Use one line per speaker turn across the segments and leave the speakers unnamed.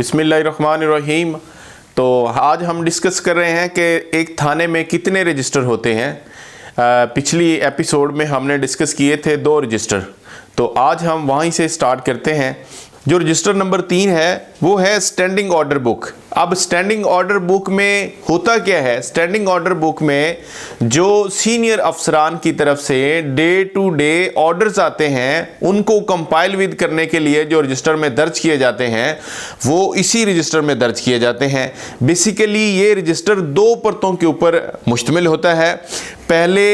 बिस्मिल्लाहिर्रहमानिर्रहीम। तो आज हम डिस्कस कर रहे हैं कि एक थाने में कितने रजिस्टर होते हैं। पिछली एपिसोड में हमने डिस्कस किए थे 2 रजिस्टर, तो आज हम वहीं से स्टार्ट करते हैं। जो रजिस्टर नंबर 3 है वो है स्टैंडिंग ऑर्डर बुक। अब स्टैंडिंग ऑर्डर बुक में होता क्या है? स्टैंडिंग ऑर्डर बुक में जो सीनियर अफसरान की तरफ से डे टू डे ऑर्डर्स आते हैं उनको कंपाइल विद करने के लिए जो रजिस्टर में दर्ज किए जाते हैं वो इसी रजिस्टर में दर्ज किए जाते हैं। बेसिकली ये रजिस्टर 2 परतों के ऊपर मुश्तमिल होता है। पहले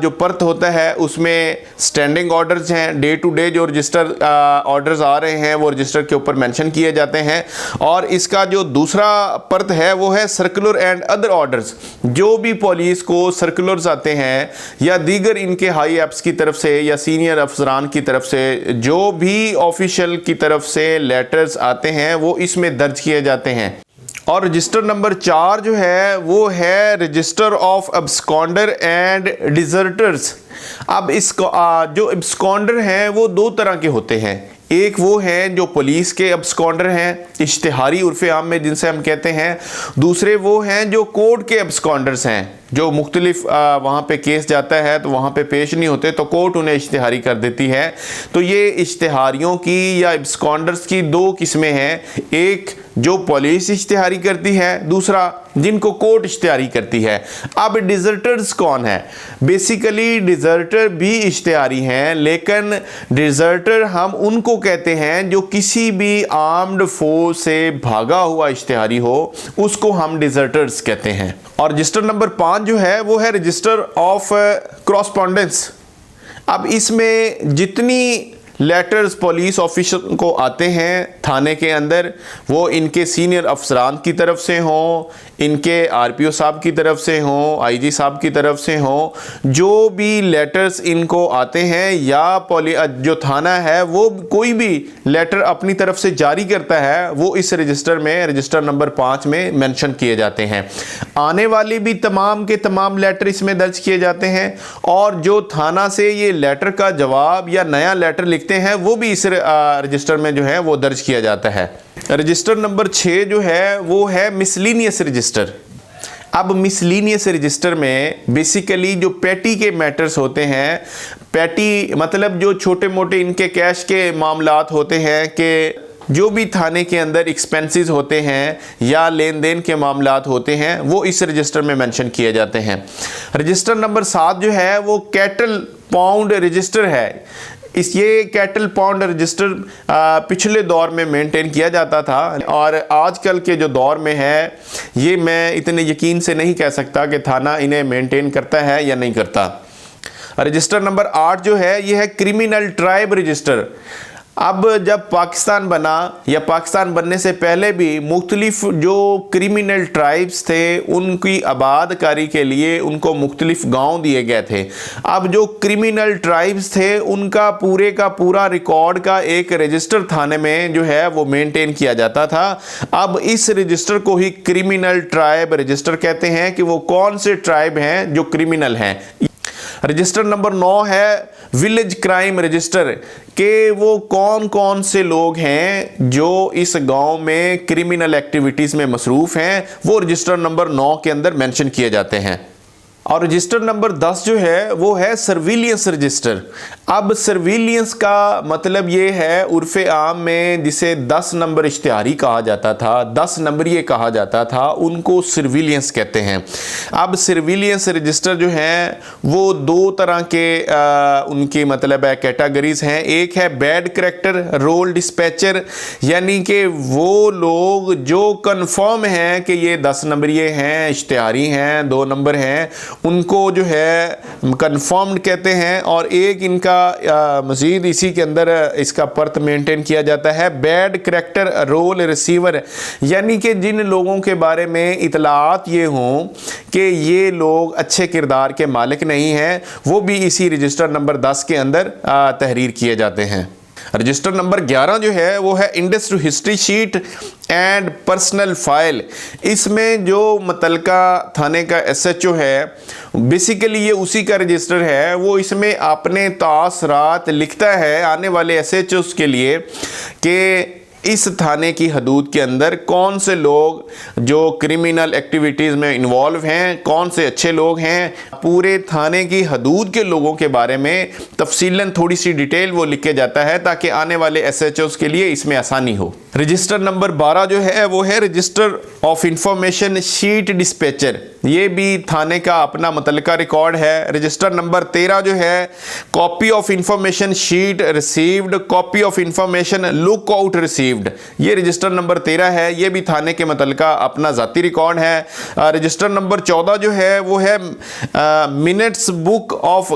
जो परत होता है उसमें स्टैंडिंग ऑर्डर्स हैं, डे टू डे जो रजिस्टर ऑर्डर्स आ रहे हैं वो रजिस्टर के ऊपर मेंशन किए जाते हैं। और इसका जो दूसरा परत है वो है सर्कुलर एंड अदर ऑर्डर्स। जो भी पुलिस को सर्कुलर्स आते हैं या दीगर इनके हाई एप्स की तरफ से या सीनियर अफसरान की तरफ से जो भी ऑफिशियल की तरफ से लेटर्स आते हैं वो इसमें दर्ज किए जाते हैं। और रजिस्टर नंबर 4 जो है वो है रजिस्टर ऑफ अब्सकॉन्डर एंड डिजर्टर्स। अब इसको जो अब्सकॉन्डर हैं वो 2 तरह के होते हैं। एक वो हैं जो पुलिस के अब्सकॉन्डर हैं, इश्तिहारी उर्फ़े आम में जिनसे हम कहते हैं। दूसरे वो हैं जो कोर्ट के अब्सकॉन्डर्स हैं, जो मुख्तलिफ वहाँ पे केस जाता है तो वहाँ पे पेश नहीं होते तो कोर्ट उन्हें इश्तिहारी कर देती है। तो ये इश्तिहारियों की या अब्सकॉन्डर्स की 2 किस्में हैं। एक जो पुलिस इश्तिहारी करती है, दूसरा जिनको कोर्ट इश्तिहारी करती है। अब डिजर्टर्स कौन है? बेसिकली डिजर्टर भी इश्तिहारी हैं, लेकिन डिजर्टर हम उनको कहते हैं जो किसी भी आर्म्ड फोर्स से भागा हुआ इश्तिहारी हो, उसको हम डिजर्टर्स कहते हैं। और रजिस्टर नंबर 5 जो है वो है रजिस्टर ऑफ कॉरस्पॉन्डेंस। अब इसमें जितनी लेटर्स पुलिस ऑफिसर को आते हैं थाने के अंदर, वो इनके सीनियर अफसरान की तरफ से हों, इनके आरपीओ साहब की तरफ से हों, आईजी साहब की तरफ से हों, जो भी लेटर्स इनको आते हैं या जो थाना है वो कोई भी लेटर अपनी तरफ से जारी करता है वो इस रजिस्टर में रजिस्टर नंबर 5 में मेंशन किए जाते हैं। आने वाले भी तमाम के तमाम लेटर इसमें दर्ज किए जाते हैं और जो थाना से ये लेटर का जवाब या नया लेटर लिखते हैं वो भी इस रजिस्टर में जो है वो दर्ज किया जाता है। रजिस्टर नंबर 6 जो है वो है मिसलीनियस रजिस्टर। अब मिसलीनियस रजिस्टर में बेसिकली जो पेटी के मैटर्स होते हैं, पेटी मतलब जो छोटे मोटे इनके कैश के मामलात होते हैं कि जो भी थाने के अंदर एक्सपेंसेस होते हैं या लेन देन के मामलात होते हैं वो इस रजिस्टर में मेंशन किए जाते हैं। रजिस्टर नंबर 7 जो है वो कैटल पाउंड रजिस्टर है। ये कैटल पाउंड रजिस्टर पिछले दौर में मेंटेन किया जाता था और आजकल के जो दौर में है ये मैं इतने यकीन से नहीं कह सकता कि थाना इन्हें मेंटेन करता है या नहीं करता। रजिस्टर नंबर 8 जो है ये है क्रिमिनल ट्राइब रजिस्टर। अब जब पाकिस्तान बना या पाकिस्तान बनने से पहले भी मुख्तलिफ जो क्रिमिनल ट्राइब्स थे उनकी आबादकारी के लिए उनको मुख्तलिफ गांव दिए गए थे। अब जो क्रिमिनल ट्राइब्स थे उनका पूरे का पूरा रिकॉर्ड का एक रजिस्टर थाने में जो है वो मेंटेन किया जाता था। अब इस रजिस्टर को ही क्रिमिनल ट्राइब रजिस्टर कहते हैं कि वो कौन से ट्राइब हैं जो क्रिमिनल हैं। रजिस्टर नंबर 9 है विलेज क्राइम रजिस्टर के वो कौन कौन से लोग हैं जो इस गांव में क्रिमिनल एक्टिविटीज़ में मसरूफ़ हैं, वो रजिस्टर नंबर 9 के अंदर मेंशन किए जाते हैं। और रजिस्टर नंबर 10 जो है वो है सर्विलियंस रजिस्टर। अब सर्विलियंस का मतलब ये है उर्फ़े आम में जिसे 10 नंबर इश्तिहारी कहा जाता था, 10 नंबर ये कहा जाता था, उनको सर्विलियंस कहते हैं। अब सर्विलियंस रजिस्टर जो हैं वो 2 तरह के उनकी मतलब है कैटेगरीज हैं। एक है बैड करैक्टर रोल डिस्पैचर, यानी कि वो लोग जो कन्फर्म हैं कि ये 10 नंबर ये हैं, इश्तिहारी हैं, 2 नंबर हैं, उनको जो है कन्फर्म्ड कहते हैं। और एक इनका मज़ीद इसी के अंदर इसका परत मेंटेन किया जाता है बैड करैक्टर रोल रिसीवर, यानी कि जिन लोगों के बारे में इतलात ये हों कि ये लोग अच्छे किरदार के मालिक नहीं हैं, वो भी इसी रजिस्टर नंबर 10 के अंदर तहरीर किए जाते हैं। रजिस्टर नंबर 11 जो है वो है industry history sheet and personal file. इसमें जो मुतलका थाने का एसएचओ है बेसिकली ये उसी का रजिस्टर है, वो इसमें अपने तासरात लिखता है आने वाले एसएचओस के लिए कि इस थाने की हदूद के अंदर कौन से लोग जो क्रिमिनल एक्टिविटीज़ में इन्वॉल्व हैं, कौन से अच्छे लोग हैं, पूरे थाने की हदूद के लोगों के बारे में तफसीलन थोड़ी सी डिटेल वो लिख के जाता है ताकि आने वाले SHOs के लिए इसमें आसानी हो। रजिस्टर नंबर 12 जो है वो है register of information sheet dispatcher. ये भी थाने का अपना मुतल्लिका रिकॉर्ड है। रजिस्टर नंबर 13 जो है copy of information sheet received, copy of information look out received. ये रजिस्टर नंबर 13 है, ये भी थाने के मुतल्लिका अपना ज़ाती रिकॉर्ड है। रजिस्टर नंबर 14 जो है वो है minutes book of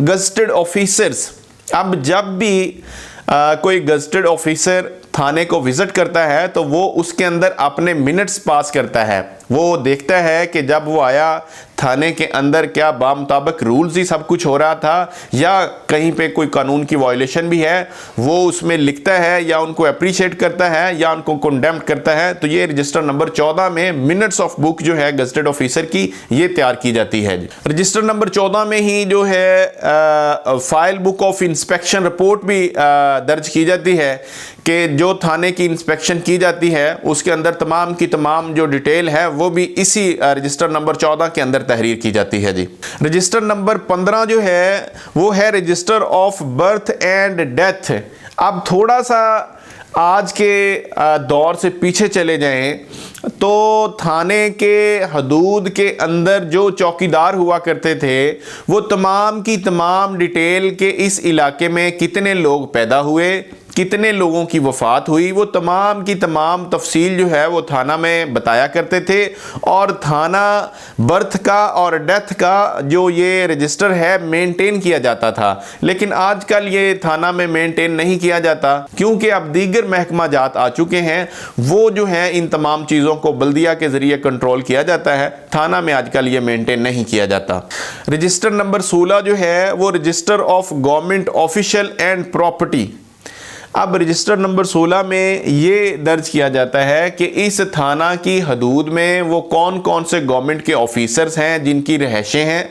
gazetted officers. अब जब भी कोई गज़टेड ऑफिसर थाने को विजिट करता है तो वो उसके अंदर अपने मिनट्स पास करता है। वो देखता है कि जब वो आया थाने के अंदर क्या बामुताबिक रूल्स ही सब कुछ हो रहा था या कहीं पे कोई कानून की वायलेशन भी है, वो उसमें लिखता है या उनको अप्रिशिएट करता है या उनको कंडेम करता है। तो ये रजिस्टर नंबर 14 में मिनट्स ऑफ बुक जो है गज़टेड ऑफिसर की ये तैयार की जाती है। रजिस्टर नंबर 14 में ही जो है file book of inspection report भी दर्ज की जाती है कि जो थाने की इंस्पेक्शन की जाती है उसके अंदर तमाम की तमाम जो डिटेल है वो भी इसी रजिस्टर नंबर 14 के अंदर तहरीर की जाती है जी। रजिस्टर नंबर 15 जो है वो है register of birth and death. अब थोड़ा सा आज के दौर से पीछे चले जाएं तो थाने के हदूद के अंदर जो चौकीदार हुआ करते थे वो तमाम की तमाम डिटेल के इस इलाके में कितने लोग पैदा हुए, कितने लोगों की वफ़ात हुई, वो तमाम की तमाम तफसील जो है वो थाना में बताया करते थे। और थाना बर्थ का और डेथ का जो ये रजिस्टर है मेंटेन किया जाता था, लेकिन आजकल ये थाना में मेंटेन नहीं किया जाता क्योंकि अब दीगर महकमा जात आ चुके हैं। वो जो है इन तमाम चीज़ों को बल्दिया के ज़रिए कंट्रोल किया जाता है, थाना में आजकल ये मेंटेन नहीं किया जाता। रजिस्टर नंबर 16 जो है वो register of government official and property. अब रजिस्टर नंबर 16 में ये दर्ज किया जाता है कि इस थाना की हदूद में वो कौन कौन से गवर्नमेंट के ऑफिसर्स हैं जिनकी रहायशें हैं,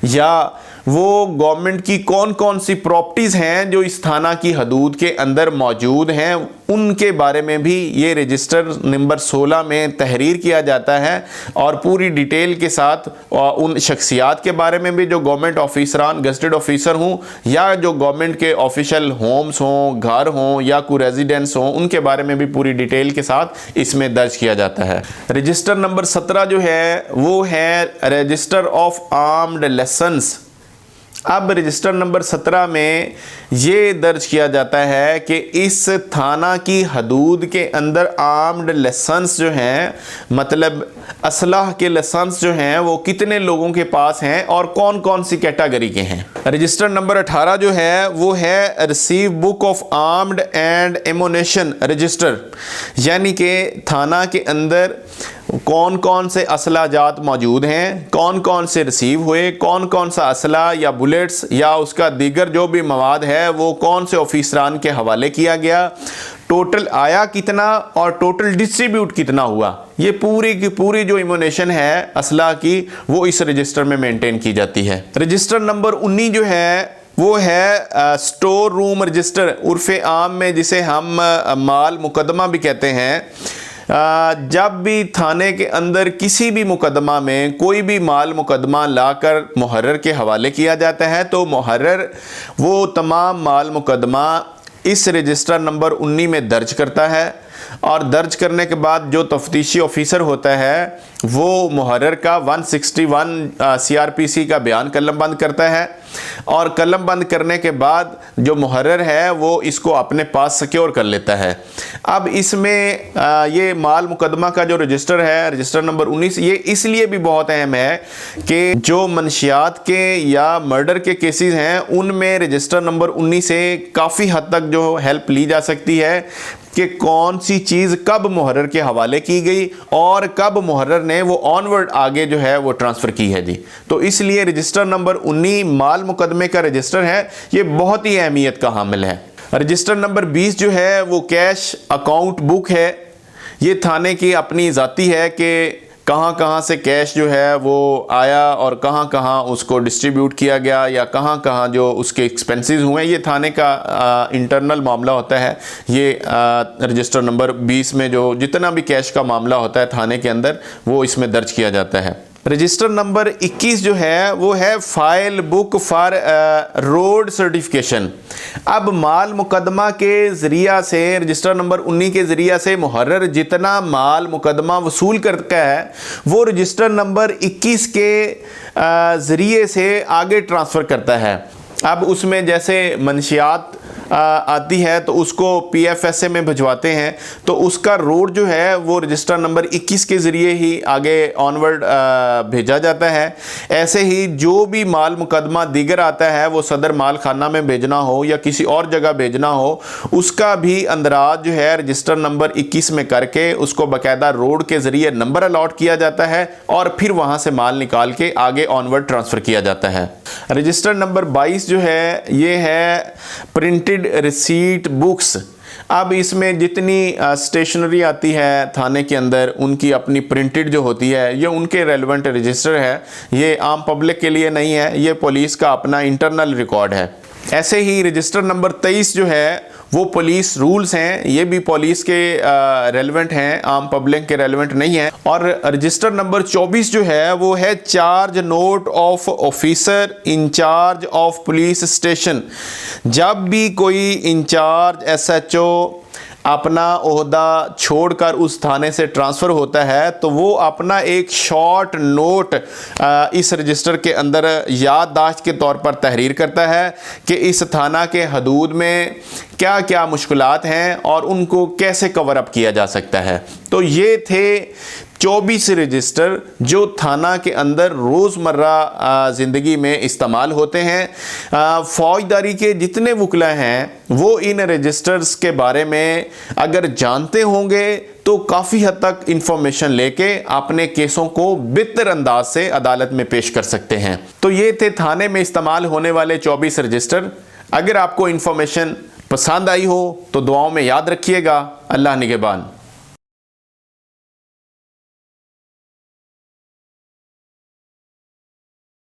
या वो गवर्नमेंट की कौन कौन सी प्रॉपर्टीज़ हैं जो इस थाना की हदूद के अंदर मौजूद हैं, उनके बारे में भी ये रजिस्टर नंबर 16 में तहरीर किया जाता है। और पूरी डिटेल के साथ उन शख्सियात के बारे में भी जो गवर्नमेंट ऑफिसरान गज़टेड ऑफिसर हों या जो गवर्नमेंट के ऑफिशियल होम्स हों, घर हों या कोई रेजिडेंस हों, उनके बारे में भी पूरी डिटेल के साथ इसमें दर्ज किया जाता है। रजिस्टर नंबर 17 जो है वो है रजिस्टर ऑफ आर्म्ड लाइसेंस। अब रजिस्टर नंबर 17 में ये दर्ज किया जाता है कि इस थाना की हदूद के अंदर आर्म्ड लाइसेंस जो हैं, मतलब असलाह के लाइसेंस जो हैं वो कितने लोगों के पास हैं और कौन कौन सी कैटेगरी के हैं। रजिस्टर नंबर 18 जो है वो है receive book of armed and ammunition register, यानी कि थाना के अंदर कौन कौन से असला जात मौजूद हैं, कौन कौन से रिसीव हुए, कौन कौन सा असला या बुलेट्स या उसका दीगर जो भी मवाद है वो कौन से ऑफिसरान के हवाले किया गया, टोटल आया कितना और टोटल डिस्ट्रीब्यूट कितना हुआ। ये पूरी की पूरी जो इमोनेशन है असला की वो इस रजिस्टर में मेंटेन की जाती है। रजिस्टर नंबर 19 जो है वो है स्टोर रूम रजिस्टर, उर्फ़े आम में जिसे हम माल मुकदमा भी कहते हैं। जब भी थाने के अंदर किसी भी मुकदमा में कोई भी माल मुकदमा लाकर मुहर्रर के हवाले किया जाता है तो मुहर्रर वो तमाम माल मुकदमा इस रजिस्टर नंबर 19 में दर्ज करता है और दर्ज करने के बाद जो तफ्तीशी ऑफिसर होता है वो मुहर्रर का 161 CRPC का बयान कलमबंद करता है और कलमबंद करने के बाद जो मुहर्रर है वो इसको अपने पास सिक्योर कर लेता है। अब इसमें ये माल मुकदमा का जो रजिस्टर है रजिस्टर नंबर 19 ये इसलिए भी बहुत अहम है कि जो मनशियात के या मर्डर के केसेस हैं उनमें रजिस्टर नंबर 19 से काफ़ी हद तक जो हेल्प ली जा सकती है कि कौन सी चीज़ कब मुहर्रर के हवाले की गई और कब मुहर्रर ने वो ऑनवर्ड आगे जो है वो ट्रांसफ़र की है जी। तो इसलिए रजिस्टर नंबर 19 माल मुकदमे का रजिस्टर है, ये बहुत ही अहमियत का हामिल है। रजिस्टर नंबर 20 जो है वो कैश अकाउंट बुक है। ये थाने की अपनी ज़ाती है कि कहाँ कहाँ से कैश जो है वो आया और कहाँ कहाँ उसको डिस्ट्रीब्यूट किया गया या कहाँ कहाँ जो उसके एक्सपेंसेस हुए, ये थाने का इंटरनल मामला होता है। ये रजिस्टर नंबर 20 में जो जितना भी कैश का मामला होता है थाने के अंदर, वो इसमें दर्ज किया जाता है। रजिस्टर नंबर 21 जो है वो है file book for road certification. अब माल मुकदमा के ज़रिया से, रजिस्टर नंबर 19 के ज़रिया से मुहर्रर जितना माल मुकदमा वसूल करता है वो रजिस्टर नंबर 21 के ज़रिए से आगे ट्रांसफ़र करता है। अब उसमें जैसे मंशियात आती है तो उसको PFSA में भिजवाते हैं, तो उसका रोड जो है वो रजिस्टर नंबर 21 के ज़रिए ही आगे ऑनवर्ड भेजा जाता है। ऐसे ही जो भी माल मुकदमा दीगर आता है वो सदर माल खाना में भेजना हो या किसी और जगह भेजना हो, उसका भी अंदराज जो है रजिस्टर नंबर 21 में करके उसको बाकायदा रोड के ज़रिए नंबर अलॉट किया जाता है और फिर वहाँ से माल निकाल के आगे ऑनवर्ड ट्रांसफ़र किया जाता है। रजिस्टर नंबर 22 जो है ये है प्रिंटेड रिसीट बुक्स। अब इसमें जितनी स्टेशनरी आती है थाने के अंदर उनकी अपनी प्रिंटेड जो होती है, ये उनके रेलेवेंट रजिस्टर है, ये आम पब्लिक के लिए नहीं है, ये पुलिस का अपना इंटरनल रिकॉर्ड है। ऐसे ही रजिस्टर नंबर 23 जो है वो पुलिस रूल्स हैं, ये भी पुलिस के रेलेवेंट हैं, आम पब्लिक के रेलेवेंट नहीं है। और रजिस्टर नंबर 24 जो है वो है charge note of officer in charge of police station. जब भी कोई इंचार्ज SHO अपना ओहदा छोड़कर उस थाने से ट्रांसफ़र होता है तो वो अपना एक शॉर्ट नोट इस रजिस्टर के अंदर याददाश्त के तौर पर तहरीर करता है कि इस थाना के हदूद में क्या क्या मुश्किलात हैं और उनको कैसे कवर अप किया जा सकता है। तो ये थे 24 रजिस्टर जो थाना के अंदर रोज़मर्रा ज़िंदगी में इस्तेमाल होते हैं। फ़ौजदारी के जितने वकला हैं वो इन रजिस्टर्स के बारे में अगर जानते होंगे तो काफ़ी हद तक इंफॉर्मेशन लेके अपने केसों को बेहतर अंदाज से अदालत में पेश कर सकते हैं। तो ये थे थाने में इस्तेमाल होने वाले 24 रजिस्टर। अगर आपको इंफॉर्मेशन पसंद आई हो तो दुआओं में याद रखिएगा। अल्लाह निगहबान।